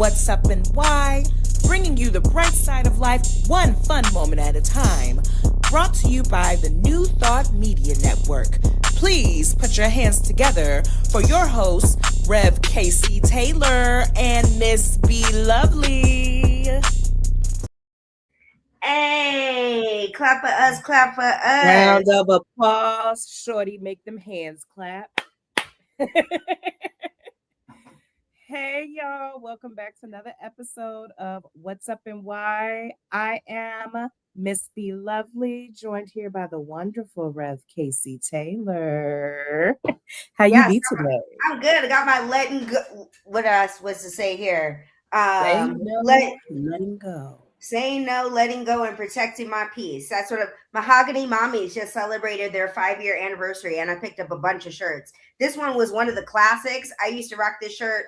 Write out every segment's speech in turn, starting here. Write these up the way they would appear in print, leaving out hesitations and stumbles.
what's up and why, bringing you the bright side of life one fun moment at a time. Brought to you by the New Thought Media Network. Please put your hands together for your hosts, Rev Casey Taylor and Miss B Lovely. Hey, clap for us, clap for us. Round of applause. Shorty, make them hands clap. Hey, y'all. Welcome back to another episode of What's Up and Why. I am Miss B Lovely, joined here by the wonderful Rev Casey Taylor. How you be today? I'm good. I got my letting go. What else was to say here? Letting go. Saying no, letting go, and protecting my peace. That's sort of Mahogany Mommies just celebrated their 5-year anniversary, and I picked up a bunch of shirts. This one was one of the classics. I used to rock this shirt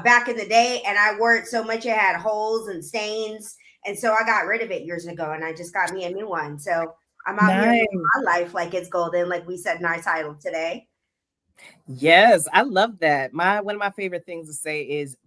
back in the day, and I wore it so much it had holes and stains, and so I got rid of it years ago, and I just got me a new one. So I'm out here living my life like it's golden, like we said in our title today. Yes, I love that. One of my favorite things to say is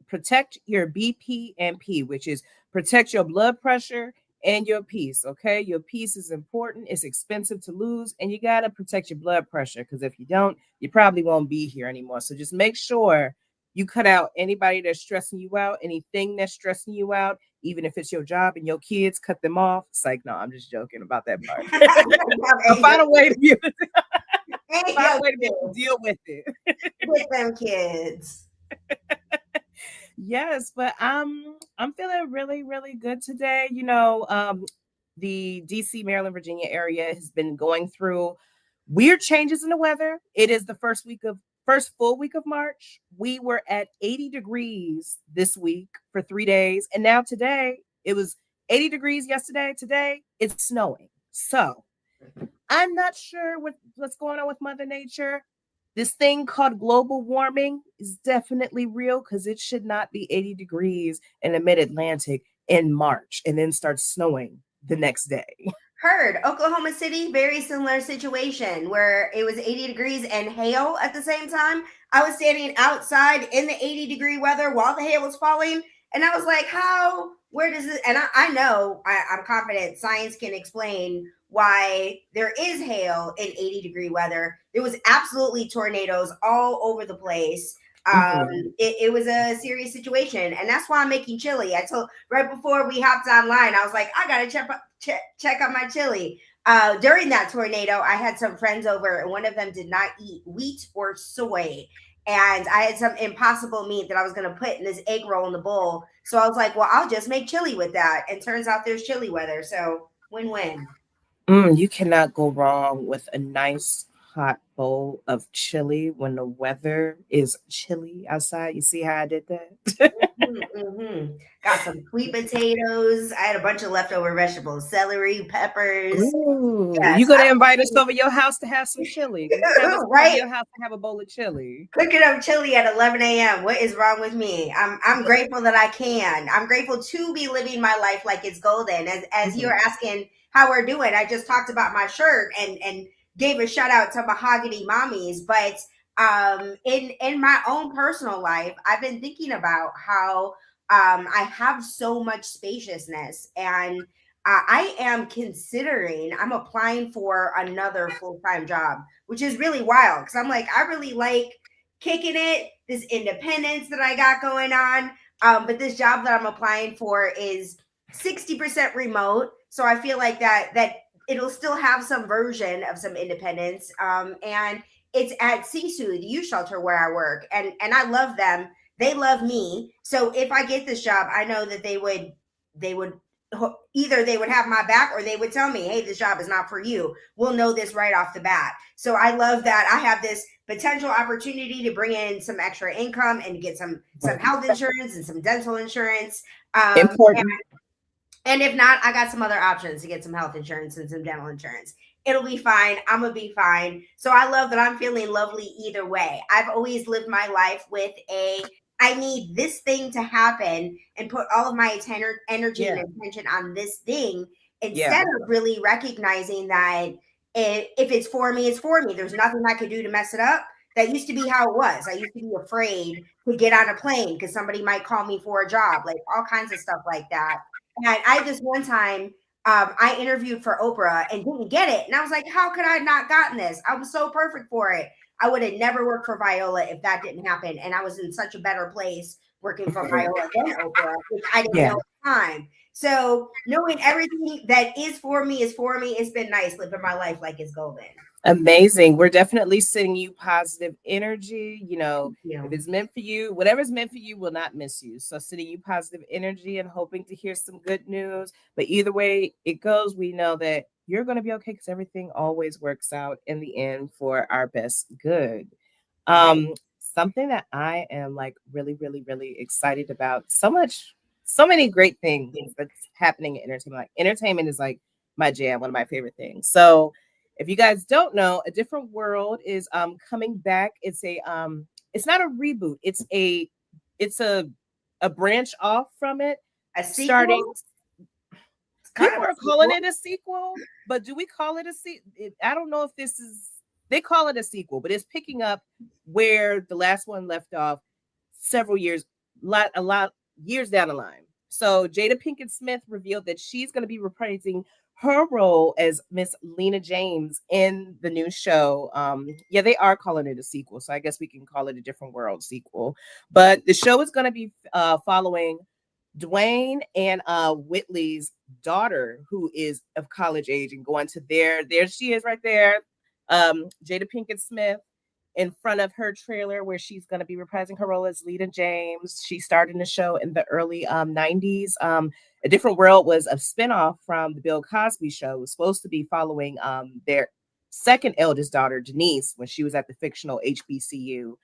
protect your BP and P, which is protect your blood pressure and your peace. Okay, your peace is important. It's expensive to lose, and you got to protect your blood pressure, because if you don't, you probably won't be here anymore. So just make sure you cut out anybody that's stressing you out, anything that's stressing you out, even if it's your job and your kids, cut them off. It's like, no, I'm just joking about that part. Find a way to be able to deal with it. With them kids. Yes, but I'm feeling really, really good today. You know, the DC, Maryland, Virginia area has been going through weird changes in the weather. It is the first full week of March. We were at 80 degrees this week for 3 days. And now today, it was 80 degrees yesterday. Today, it's snowing. So I'm not sure what's going on with Mother Nature. This thing called global warming is definitely real, because it should not be 80 degrees in the mid-Atlantic in March and then start snowing the next day. Heard. Oklahoma City, very similar situation where it was 80 degrees and hail at the same time. I was standing outside in the 80-degree weather while the hail was falling, and I was like, where does it, and I know, I'm confident science can explain why there is hail in 80-degree weather. There was absolutely tornadoes all over the place. It was a serious situation, and that's why I'm making chili. I told right before we hopped online, I was like, I gotta check out my chili. During that tornado, I had some friends over, and one of them did not eat wheat or soy, and I had some impossible meat that I was gonna put in this egg roll in the bowl. So I was like, well, I'll just make chili with that. And turns out there's chili weather, so win-win. You cannot go wrong with a nice hot bowl of chili when the weather is chilly outside. You see how I did that? Got some sweet potatoes. I had a bunch of leftover vegetables, celery, peppers. Yes, you're gonna invite us over your house to have some chili. Right? Your house to have a bowl of chili. Cooking up chili at 11 a.m. What is wrong with me? I'm grateful that I can. I'm grateful to be living my life like it's golden. As you're asking how we're doing, I just talked about my shirt and gave a shout out to Mahogany Mommies, but in my own personal life, I've been thinking about how I have so much spaciousness, and I'm applying for another full-time job, which is really wild, because I'm like, I really like kicking it, this independence that I got going on, but this job that I'm applying for is 60% remote, so I feel like that it'll still have some version of some independence, and it's at Sisu, the youth shelter where I work, and I love them. They love me. So if I get this job, I know that they would either they would have my back, or they would tell me, hey, this job is not for you. We'll know this right off the bat. So I love that I have this potential opportunity to bring in some extra income and get some health insurance and some dental insurance. Important. And if not, I got some other options to get some health insurance and some dental insurance. It'll be fine. I'm going to be fine. So I love that I'm feeling lovely either way. I've always lived my life with I need this thing to happen and put all of my energy and attention on this thing, instead of really recognizing that if it's for me, it's for me. There's nothing I could do to mess it up. That used to be how it was. I used to be afraid to get on a plane because somebody might call me for a job, like all kinds of stuff like that. And I just one time, I interviewed for Oprah and didn't get it. And I was like, how could I have not gotten this? I was so perfect for it. I would have never worked for Viola if that didn't happen. And I was in such a better place working for Right. Viola than Oprah, which I didn't Yeah. know at the time. So knowing everything that is for me is for me, it's been nice living my life like it's golden. Amazing. We're definitely sending you positive energy. You If know, it's meant for you, whatever's meant for you will not miss you. So, sending you positive energy and hoping to hear some good news. But either way it goes, we know that you're going to be okay because everything always works out in the end for our best good. right? Something that I am like really, really, really excited about. So many great things that's happening in entertainment. Like entertainment is like my jam, one of my favorite things. So if you guys don't know, A Different World is coming back. It's not a reboot. It's a branch off from it, A starting. sequel? It's kind People of a are calling sequel. it a sequel, but do we call it a sequel? I don't know if this is. They call it a sequel, but it's picking up where the last one left off several years, a lot years down the line. So Jada Pinkett Smith revealed that she's going to be reprising her role as Miss Lena James in the new show. Yeah, they are calling it a sequel, so I guess we can call it A Different World sequel. But the show is going to be following Dwayne and Whitley's daughter, who is of college age, and going to there she is right there, Jada Pinkett Smith in front of her trailer where she's going to be reprising her role as Lena James. She starred in the show in the early 90s. A Different World was a spinoff from the Bill Cosby show. It was supposed to be following their second eldest daughter, Denise, when she was at the fictional HBCU.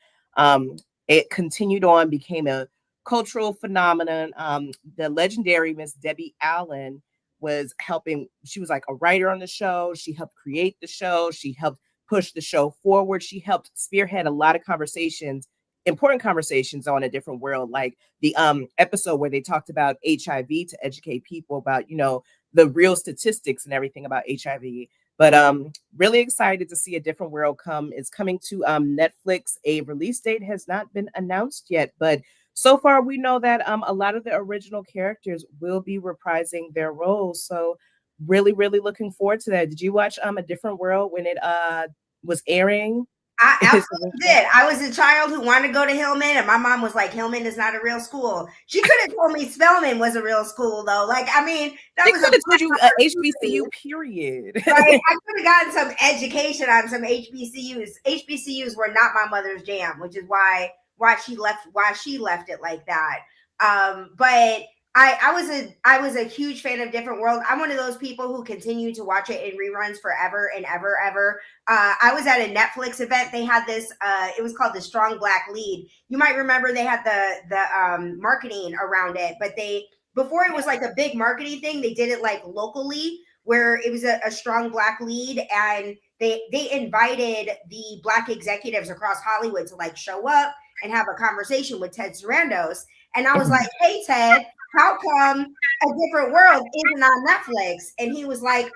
It continued on, became a cultural phenomenon. The legendary Miss Debbie Allen was helping. She was like a writer on the show. She helped create the show. She helped push the show forward. She helped spearhead a lot of conversations, important conversations on A Different World, like the episode where they talked about HIV to educate people about, the real statistics and everything about HIV. But really excited to see A Different World come. It's coming to Netflix. A release date has not been announced yet, but so far we know that a lot of the original characters will be reprising their roles. So really, really looking forward to that. Did you watch A Different World when it was airing? I His absolutely original? did. I was a child who wanted to go to Hillman, and my mom was like, "Hillman is not a real school." She could have told me Spelman was a real school, though. Like, I mean, that They was a could have told you HBCU, opportunity. period. Right? I could have gotten some education on some HBCUs. HBCUs were not my mother's jam, which is why she left it like that. But I was a huge fan of Different World. I'm one of those people who continue to watch it in reruns forever and ever, ever. I was at a Netflix event. They had this. It was called the Strong Black Lead. You might remember they had the marketing around it, but they before it was like a big marketing thing. They did it like locally, where it was a strong black lead, and they invited the black executives across Hollywood to like show up and have a conversation with Ted Sarandos. And I was like, "Hey Ted, how come A Different World isn't on Netflix?" And he was like,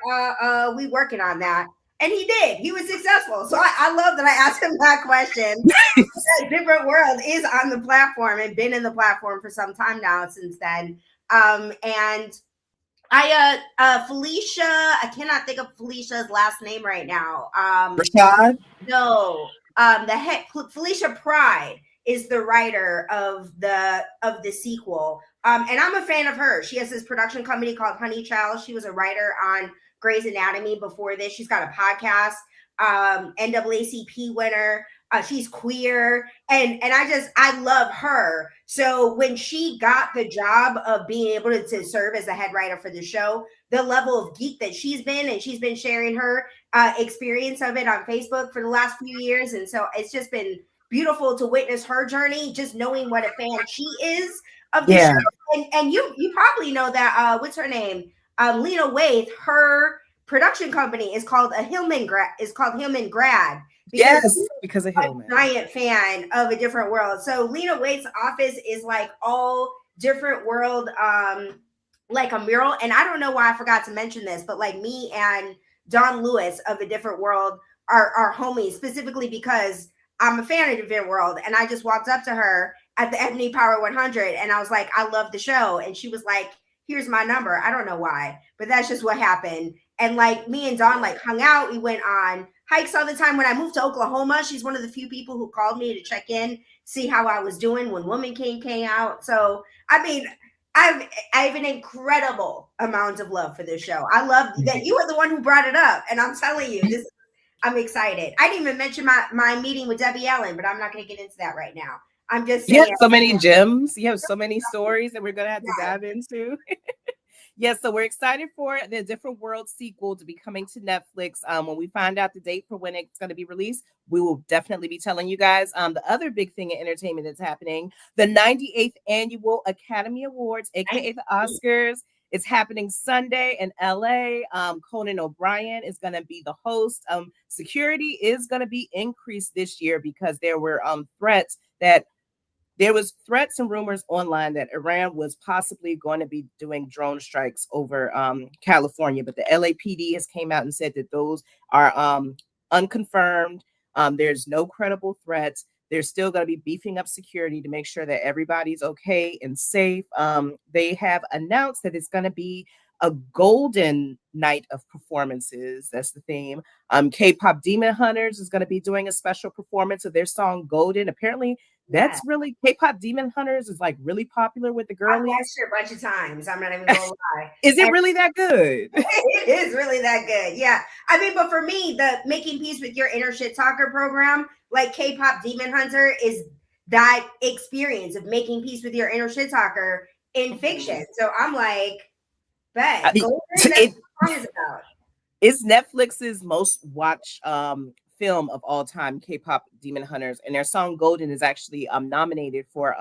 we working on that." And he did. He was successful. So I love that I asked him that question. A Different World is on the platform and been in the platform for some time now since then. And Felicia, I cannot think of Felicia's last name right now. Rashad? No, the heck, Felicia Pride is the writer of the sequel. And I'm a fan of her. She has this production company called Honey Child. She was a writer on Grey's Anatomy before this. She's got a podcast, NAACP winner. She's queer, and I love her. So when she got the job of being able to serve as the head writer for the show, the level of geek that she's been, and she's been sharing her experience of it on Facebook for the last few years, and so it's just been beautiful to witness her journey, just knowing what a fan she is of the show. Yeah. And you probably know that what's her name, Lena Waithe, her production company is called Hillman Grad because Yes, because of Hillman. giant fan of A Different World. So Lena Waithe's office is like all different world, like a mural. And I don't know why I forgot to mention this, but like me and Don Lewis of A Different World are homies, specifically because I'm a fan of A Different World. And I just walked up to her at the Ebony Power 100, and I was like, I love the show, and she was like, here's my number. I don't know why, but that's just what happened. And like me and Dawn like hung out. We went on hikes all the time. When I moved to Oklahoma, she's one of the few people who called me to check in, see how I was doing when Woman King came out. So I mean, I have an incredible amount of love for this show. I love that you were the one who brought it up, and I'm telling you, this I'm excited. I didn't even mention my meeting with Debbie Allen, but I'm not going to get into that right now. I'm just You have saying, so many gems. You have so many stories that we're gonna have to yeah, dive into. Yes, so we're excited for the Different World sequel to be coming to Netflix. When we find out the date for when it's going to be released, we will definitely be telling you guys. The other big thing in entertainment that's happening, the 98th Annual Academy Awards, aka the Oscars, is happening Sunday in LA. Conan O'Brien is going to be the host. Security is going to be increased this year because there were threats that there was threats and rumors online that Iran was possibly going to be doing drone strikes over California, but the LAPD has came out and said that those are unconfirmed. There's no credible threats. They're still going to be beefing up security to make sure that everybody's okay and safe. They have announced that it's going to be a golden night of performances. That's the theme. K-pop Demon Hunters is going to be doing a special performance of their song Golden. Apparently, yeah. that's really K-pop Demon Hunters is like really popular with the I've girlies. watched it a bunch of times. I'm not even gonna lie. Is it And really that good? it is really that good. Yeah. I mean, but for me, the Making Peace with Your Inner Shit Talker program, like K-pop Demon Hunter, is that experience of making peace with your inner shit talker in fiction. So I'm like, bet. Golden, that's It what the song is about. is Netflix's most watched film of all time, K-pop Demon Hunters, and their song Golden is actually nominated for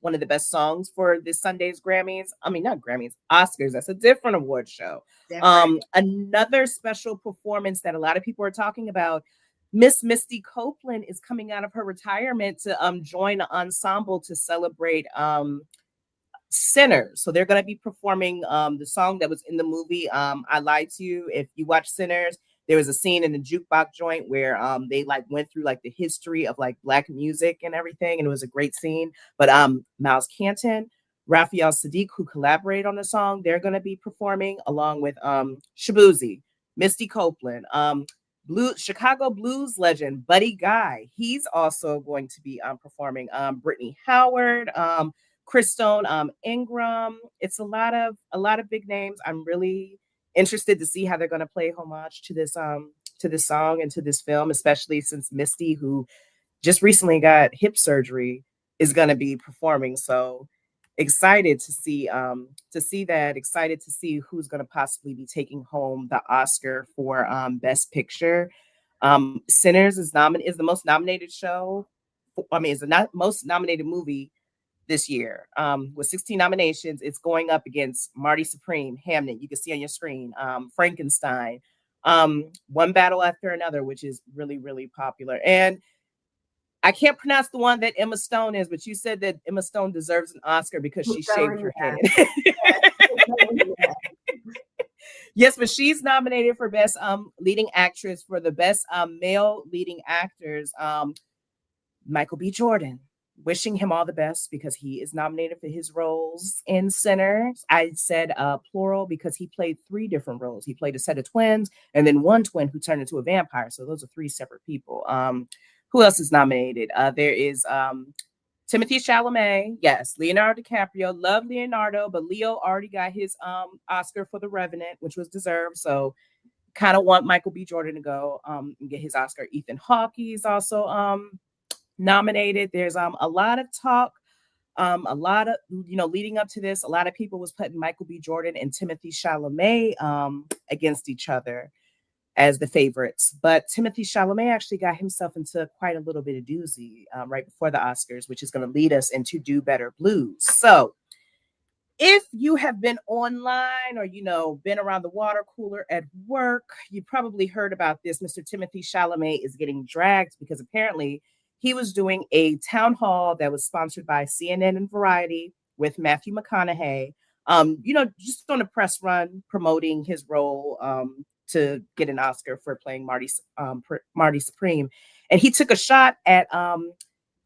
one of the best songs for this Sunday's Grammys. I mean, not Grammys, Oscars. That's a different award show. Different. Another special performance that a lot of people are talking about. Miss Misty Copeland is coming out of her retirement to join an ensemble to celebrate Sinners. So they're going to be performing the song that was in the movie I Lied to You. If you watch Sinners, there was a scene in the jukebox joint where they like went through like the history of like black music and everything, and it was a great scene. But Miles Canton, Raphael Sadiq, who collaborated on the song, they're going to be performing along with Shabuzi, Misty Copeland, Chicago blues legend Buddy Guy. He's also going to be performing. Brittany Howard, Chris Stone, Ingram. It's a lot of big names. I'm really interested to see how they're going to play homage to this song and to this film, especially since Misty, who just recently got hip surgery, is going to be performing. So excited to see that. Excited to see who's going to possibly be taking home the Oscar for Best Picture. Sinners is the most nominated show. I mean, it's the most nominated movie this year with 16 nominations. It's going up against Marty Supreme, Hamnet. You can see on your screen, Frankenstein, One Battle After Another, which is really, really popular. And I can't pronounce the one that Emma Stone is, but you said that Emma Stone deserves an Oscar because she shaved her head. Yes, but she's nominated for Best Leading Actress. For the Best Male Leading Actors, Michael B. Jordan. Wishing him all the best because he is nominated for his roles in Sinners. I said plural because he played three different roles. He played a set of twins and then one twin who turned into a vampire. So those are three separate people. Who else is nominated? There is Timothy Chalamet. Yes, Leonardo DiCaprio. Love Leonardo, but Leo already got his Oscar for The Revenant, which was deserved. So kind of want Michael B. Jordan to go and get his Oscar. Ethan Hawke is also nominated. There's a lot of talk, a lot of leading up to this. A lot of people was putting Michael B. Jordan and Timothy Chalamet against each other as the favorites, but Timothy Chalamet actually got himself into quite a little bit of doozy right before the Oscars, which is going to lead us into Do Better Blues. So if you have been online or been around the water cooler at work, you probably heard about this. Mr. Timothy Chalamet is getting dragged because apparently he was doing a town hall that was sponsored by CNN and Variety with Matthew McConaughey. Just on a press run promoting his role to get an Oscar for playing Marty Supreme, and he took a shot at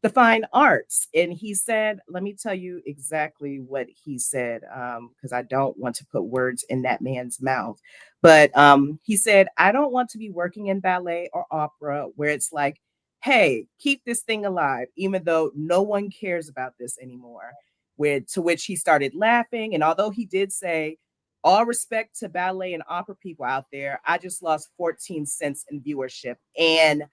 the fine arts. And he said, let me tell you exactly what he said, because I don't want to put words in that man's mouth. But he said, I don't want to be working in ballet or opera where it's like, hey, keep this thing alive, even though no one cares about this anymore. Where to which he started laughing. And although he did say, all respect to ballet and opera people out there, I just lost 14 cents in viewership. And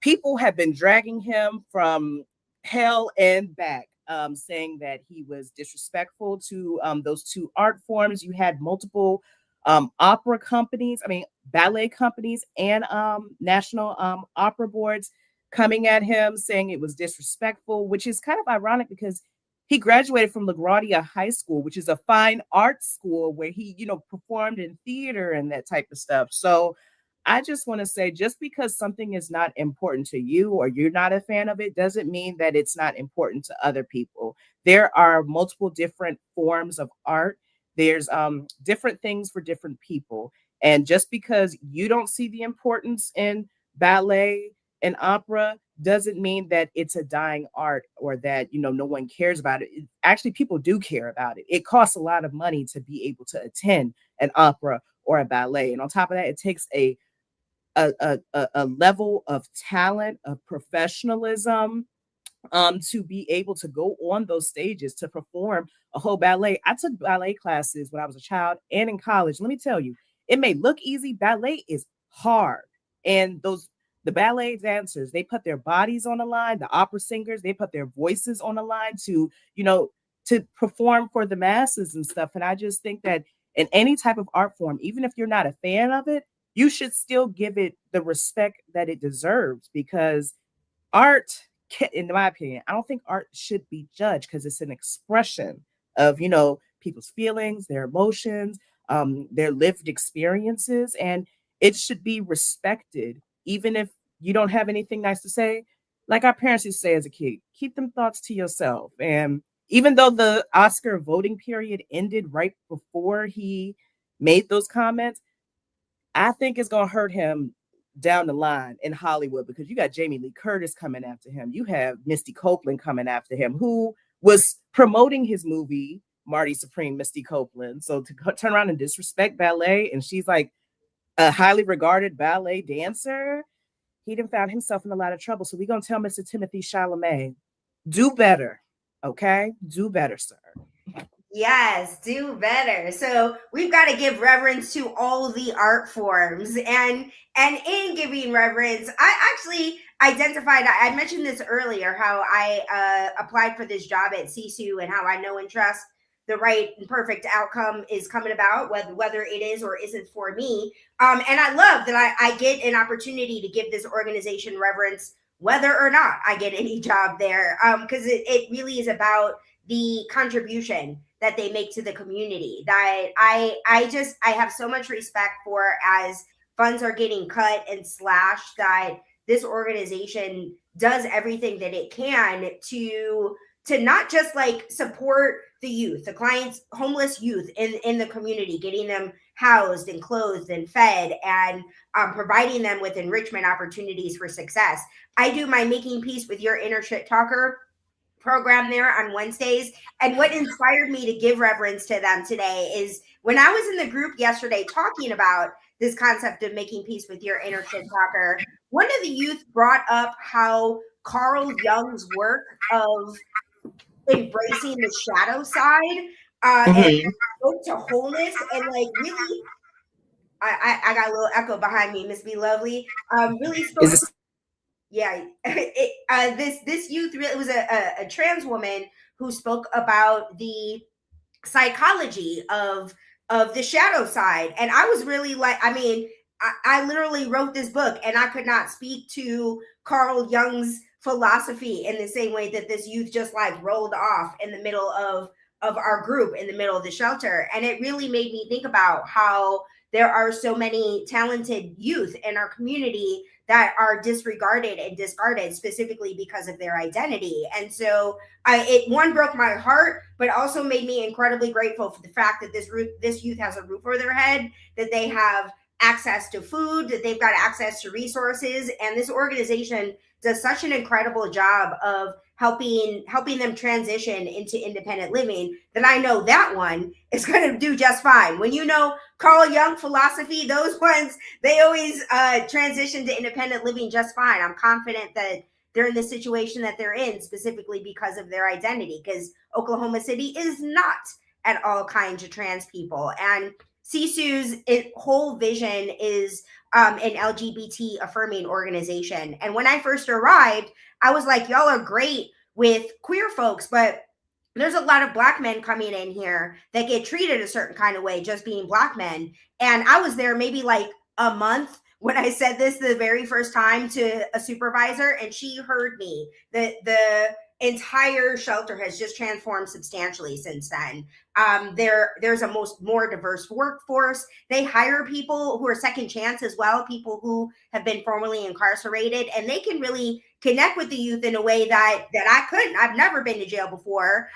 people have been dragging him from hell and back, saying that he was disrespectful to those two art forms. You had multiple opera companies, I mean, ballet companies and national opera boards coming at him saying it was disrespectful, which is kind of ironic because he graduated from LaGuardia High School, which is a fine arts school where he, performed in theater and that type of stuff. So I just want to say just because something is not important to you or you're not a fan of it doesn't mean that it's not important to other people. There are multiple different forms of art. There's different things for different people. And just because you don't see the importance in ballet and opera doesn't mean that it's a dying art or that no one cares about it. Actually, people do care about it. It costs a lot of money to be able to attend an opera or a ballet. And on top of that, it takes a level of talent, of professionalism, to be able to go on those stages to perform a whole ballet. I took ballet classes when I was a child and in college. Let me tell you, it may look easy. Ballet is hard. And the ballet dancers, they put their bodies on the line. The opera singers, they put their voices on the line to perform for the masses and stuff. And I just think that in any type of art form, even if you're not a fan of it, you should still give it the respect that it deserves because art, in my opinion, I don't think art should be judged because it's an expression of people's feelings, their emotions, their lived experiences, and it should be respected even if you don't have anything nice to say. Like our parents used to say as a kid, keep them thoughts to yourself. And even though the Oscar voting period ended right before he made those comments, I think it's gonna hurt him down the line in Hollywood because you got Jamie Lee Curtis coming after him. You have Misty Copeland coming after him, who was promoting his movie Marty Supreme, Misty Copeland. So to turn around and disrespect ballet, and she's like a highly regarded ballet dancer, he done found himself in a lot of trouble. So we're gonna tell Mr. Timothy Chalamet, do better, okay? Do better, sir. Yes, do better. So we've got to give reverence to all the art forms, and in giving reverence, I actually identified. I mentioned this earlier how I applied for this job at Sisu and how I know and trust the right and perfect outcome is coming about, whether it is or isn't for me. And I love that I get an opportunity to give this organization reverence, whether or not I get any job there, because it really is about the contribution that they make to the community that I have so much respect for as funds are getting cut and slashed, that this organization does everything that it can to not just like support the youth, the clients, homeless youth in the community, getting them housed and clothed and fed, and providing them with enrichment opportunities for success. I do my Making Peace with Your Inner Shit Talker program there on Wednesdays. And what inspired me to give reverence to them today is when I was in the group yesterday talking about this concept of making peace with your inner shit talker, one of the youth brought up how Carl Jung's work of embracing the shadow side and Mm-hmm. spoke to wholeness and like really I got a little echo behind me, Miss B Lovely. Really Is spoke, this yeah, this youth really, it was a trans woman who spoke about the psychology of the shadow side, and I was really like, I mean, I literally wrote this book and I could not speak to Carl Jung's philosophy in the same way that this youth just like rolled off in the middle of our group in the middle of the shelter. And it really made me think about how there are so many talented youth in our community that are disregarded and discarded specifically because of their identity. And so it one broke my heart, but also made me incredibly grateful for the fact that this youth has a roof over their head, that they have access to food, that they've got access to resources, and this organization does such an incredible job of helping them transition into independent living, that I know that one is going to do just fine. When you know Carl Jung philosophy, those ones, they always transition to independent living just fine. I'm confident that they're in the situation that they're in specifically because of their identity, because Oklahoma City is not at all kind to trans people. And Sisu's whole vision is an LGBT affirming organization. And when I first arrived, I was like, y'all are great with queer folks, but there's a lot of black men coming in here that get treated a certain kind of way just being black men. And I was there maybe like a month when I said this the very first time to a supervisor, and she heard me. The entire shelter has just transformed substantially since then. There's a more diverse workforce. They hire people who are second chance as well, people who have been formerly incarcerated, and they can really connect with the youth in a way that I couldn't. I've never been to jail before,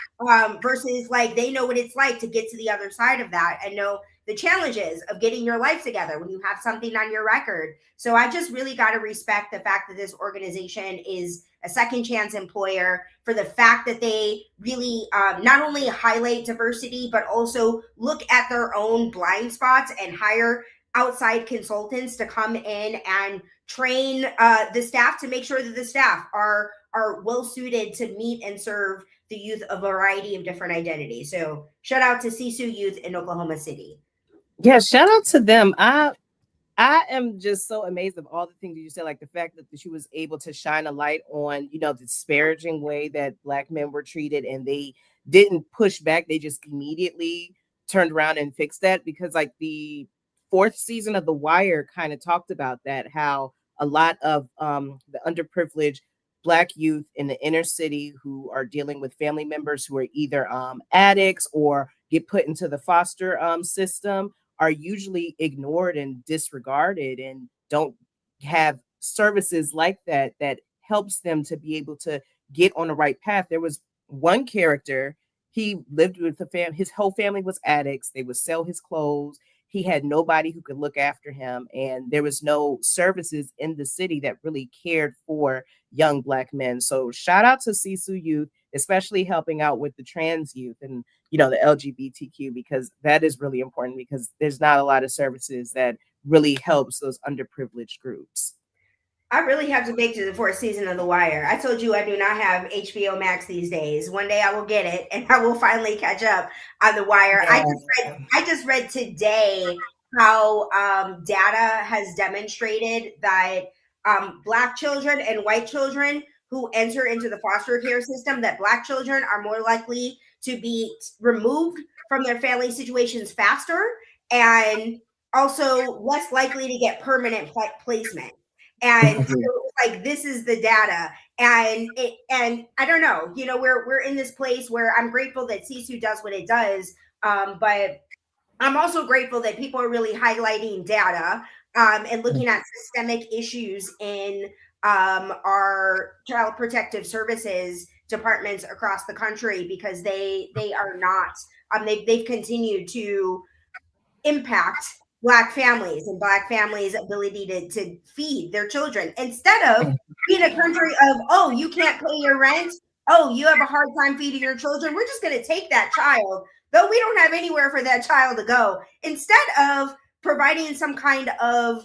versus like they know what it's like to get to the other side of that and know the challenges of getting your life together when you have something on your record. So I just really got to respect the fact that this organization is a second chance employer, for the fact that they really not only highlight diversity, but also look at their own blind spots and hire outside consultants to come in and train the staff to make sure that the staff are well suited to meet and serve the youth a variety of different identities. So shout out to Sisu Youth in Oklahoma City. Yeah, shout out to them. I am just so amazed of all the things you said, like the fact that she was able to shine a light on, the disparaging way that Black men were treated, and they didn't push back. They just immediately turned around and fixed that, because like the fourth season of The Wire kind of talked about that, how a lot of the underprivileged Black youth in the inner city who are dealing with family members who are either addicts or get put into the foster system are usually ignored and disregarded, and don't have services like that helps them to be able to get on the right path. There was one character, he lived with the family, his whole family was addicts, they would sell his clothes, he had nobody who could look after him, and there was no services in the city that really cared for young Black men. So shout out to Sisu Youth, especially helping out with the trans youth and the LGBTQ, because that is really important, because there's not a lot of services that really helps those underprivileged groups. I really have to make to the fourth season of The Wire. I told you I do not have HBO Max these days. One day I will get it, and I will finally catch up on The Wire. Yeah. I just read today how data has demonstrated that Black children and white children who enter into the foster care system, that Black children are more likely to be removed from their family situations faster, and also less likely to get permanent placement. And so like this is the data. And I don't know, we're in this place where I'm grateful that Sisu does what it does. But I'm also grateful that people are really highlighting data and looking at systemic issues in our child protective services departments across the country, because they are not they've continued to impact Black families and Black families' ability to feed their children, instead of being a country of, oh, you can't pay your rent, oh, you have a hard time feeding your children, we're just going to take that child, though we don't have anywhere for that child to go, instead of providing some kind of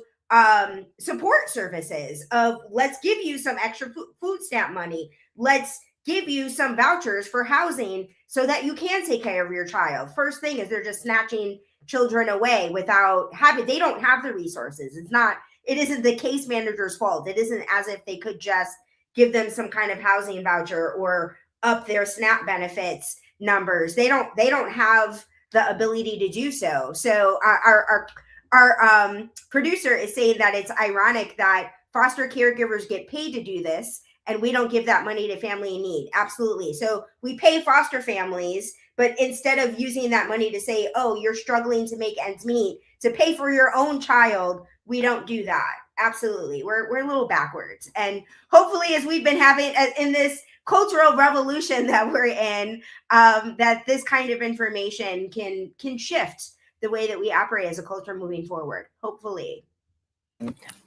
support services of, let's give you some extra food stamp money, let's give you some vouchers for housing so that you can take care of your child. First thing is they're just snatching children away without having, they don't have the resources. It isn't the case manager's fault. It isn't as if they could just give them some kind of housing voucher or up their SNAP benefits numbers. They don't have the ability to do so. So our producer is saying that it's ironic that foster caregivers get paid to do this and we don't give that money to family in need. Absolutely. So we pay foster families, but instead of using that money to say, oh, you're struggling to make ends meet, to pay for your own child, we don't do that. Absolutely. We're a little backwards. And hopefully, as we've been having in this cultural revolution that we're in, that this kind of information can shift the way that we operate as a culture moving forward, hopefully.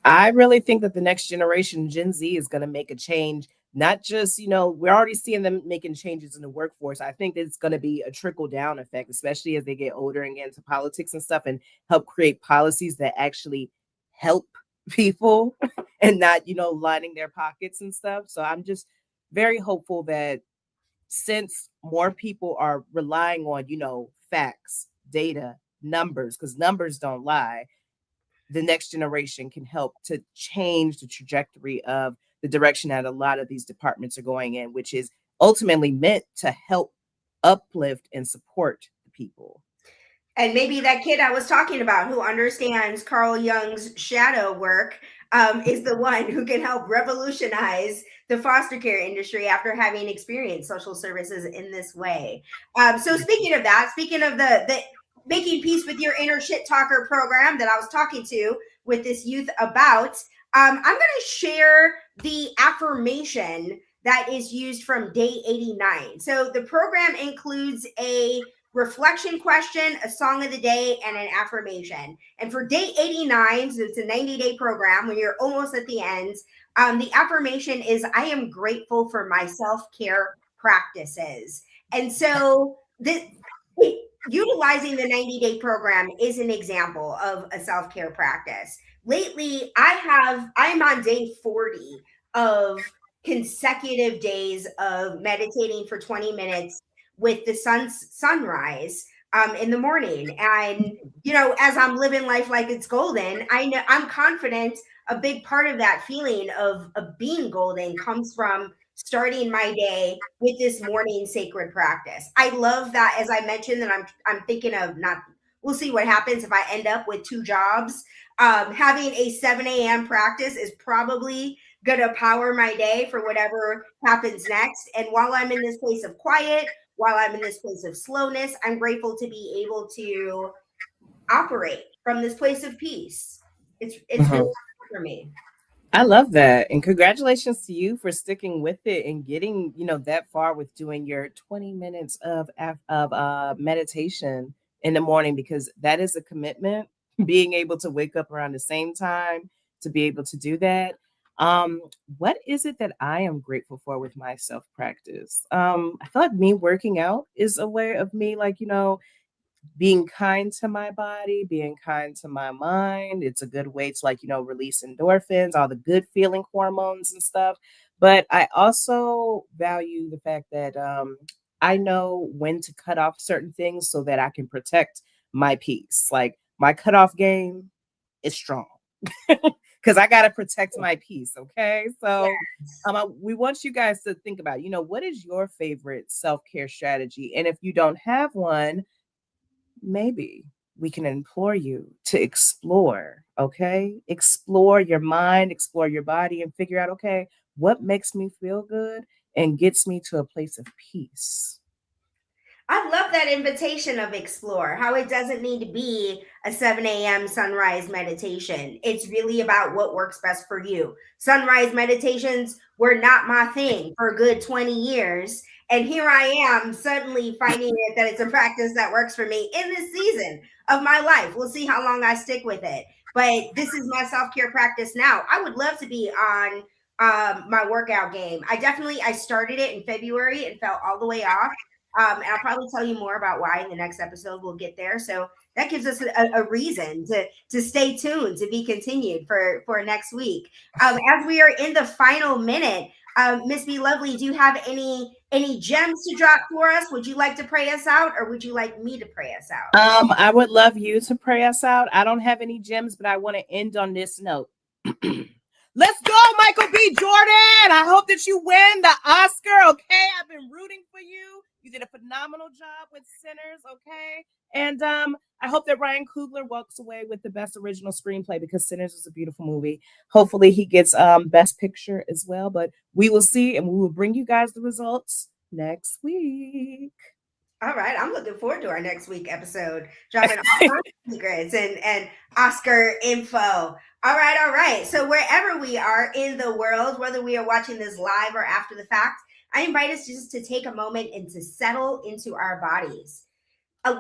I really think that the next generation, Gen Z, is going to make a change. Not just, we're already seeing them making changes in the workforce. I think that it's going to be a trickle down effect, especially as they get older and get into politics and stuff and help create policies that actually help people and not, lining their pockets and stuff. So I'm just very hopeful that since more people are relying on, facts, data, numbers, because numbers don't lie, the next generation can help to change the trajectory of the direction that a lot of these departments are going in, which is ultimately meant to help uplift and support the people. And maybe that kid I was talking about who understands Carl Jung's shadow work is the one who can help revolutionize the foster care industry after having experienced social services in this way. So speaking of that, speaking of the making peace with your inner shit talker program that I was talking to with this youth about, I'm going to share the affirmation that is used from day 89. So the program includes a reflection question, a song of the day, and an affirmation. And for day 89, so it's a 90-day program when you're almost at the end, the affirmation is I am grateful for my self-care practices. And so this utilizing the 90-day program is an example of a self-care practice. Lately, I'm on day 40 of consecutive days of meditating for 20 minutes with the sunrise in the morning. And as I'm living life like it's golden, I know I'm confident a big part of that feeling of being golden comes from starting my day with this morning sacred practice. I love that, as I mentioned, that I'm thinking of not. We'll see what happens if I end up with two jobs. Having a 7 a.m. practice is probably gonna power my day for whatever happens next. And while I'm in this place of quiet, while I'm in this place of slowness, I'm grateful to be able to operate from this place of peace. It's really Mhm. for me. I love that. And congratulations to you for sticking with it and getting, that far with doing your 20 minutes of meditation in the morning, because that is a commitment. Being able to wake up around the same time to be able to do that. Um, what is it that I am grateful for with my self practice? I feel like me working out is a way of me, like, being kind to my body, being kind to my mind. It's a good way to, like, release endorphins, all the good feeling hormones and stuff. But I also value the fact that I know when to cut off certain things so that I can protect my peace. Like my cutoff game is strong because I got to protect my peace. Okay. So Yes. we want you guys to think about, what is your favorite self care strategy? And if you don't have one, maybe we can implore you to explore, okay? Explore your mind, explore your body, and figure out, okay, what makes me feel good and gets me to a place of peace. I love that invitation of explore, how it doesn't need to be a 7 a.m. sunrise meditation. It's really about what works best for you. Sunrise meditations were not my thing for a good 20 years. And here I am suddenly finding it that it's a practice that works for me in this season of my life. We'll see how long I stick with it. But this is my self care practice now. I would love to be on my workout game. I started it in February and fell all the way off, and I'll probably tell you more about why in the next episode. We'll get there. So that gives us a reason to stay tuned, to be continued for next week. As we are in the final minute, Miss B Lovely, do you have any gems to drop for us? Would you like to pray us out, or would you like me to pray us out? I would love you to pray us out. I don't have any gems, but I want to end on this note. Let's go, Michael B. Jordan. I hope that you win the Oscar. Okay. I've been rooting for you. You did a phenomenal job with Sinners. Okay. And I hope that Ryan Coogler walks away with the best original screenplay, because Sinners is a beautiful movie. Hopefully he gets best picture as well. But we will see, and we will bring you guys the results next week. All right, I'm looking forward to our next week episode, dropping all kinds of secrets and Oscar info. All right. So wherever we are in the world, whether we are watching this live or after the fact, I invite us just to take a moment and to settle into our bodies.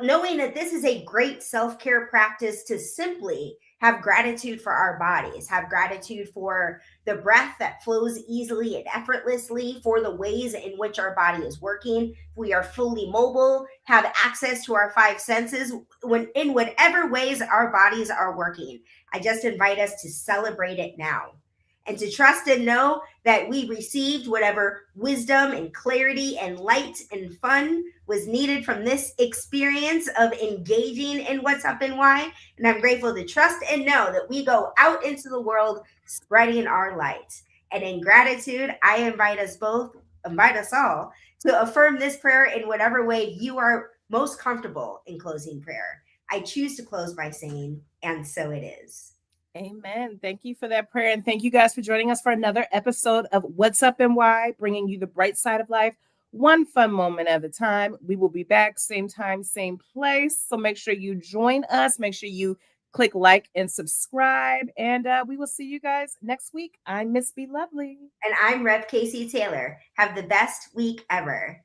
knowing that this is a great self care practice to simply have gratitude for our bodies, have gratitude for the breath that flows easily and effortlessly, for the ways in which our body is working. We are fully mobile, have access to our five senses when in whatever ways our bodies are working. I just invite us to celebrate it now and to trust and know that we received whatever wisdom and clarity and light and fun was needed from this experience of engaging in what's up and why. And I'm grateful to trust and know that we go out into the world spreading our light. And in gratitude, I invite us all to affirm this prayer in whatever way you are most comfortable in closing prayer. I choose to close by saying, and so it is. Amen. Thank you for that prayer. And thank you guys for joining us for another episode of What's Up and Why, bringing you the bright side of life, one fun moment at a time. We will be back same time, same place. So make sure you join us. Make sure you click like and subscribe. And we will see you guys next week. I'm Miss Be Lovely. And I'm Rev Casey Taylor. Have the best week ever.